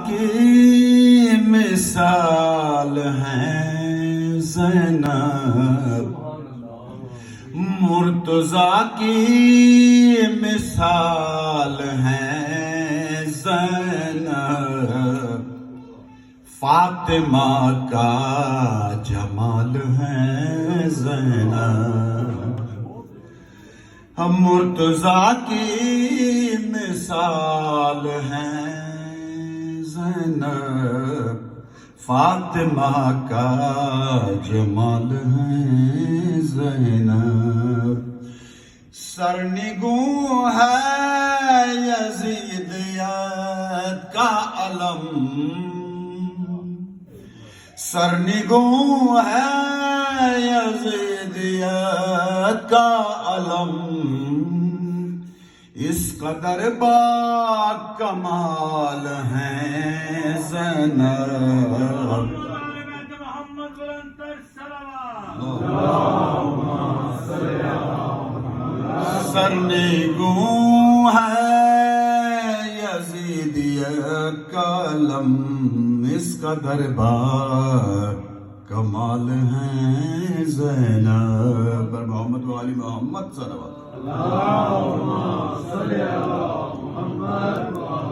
کی مثال ہے زینب، مرتضیٰ کی مثال ہے زینب، فاطمہ کا جمال ہے زینب، مرتضیٰ کی مثال ہے زینب، فاطمہ کا جمال ہے زینب، سرنگوں ہے یزیدیت کا علم، سرنگوں ہے یزیدیت کا علم، اس قدر با کمال ہے زینب، سرنگوں ہے یزیدیت کا علم، اس قدر با کمال ہے زینب، پر محمد و علی محمد صلی اللہ علیہ وسلم۔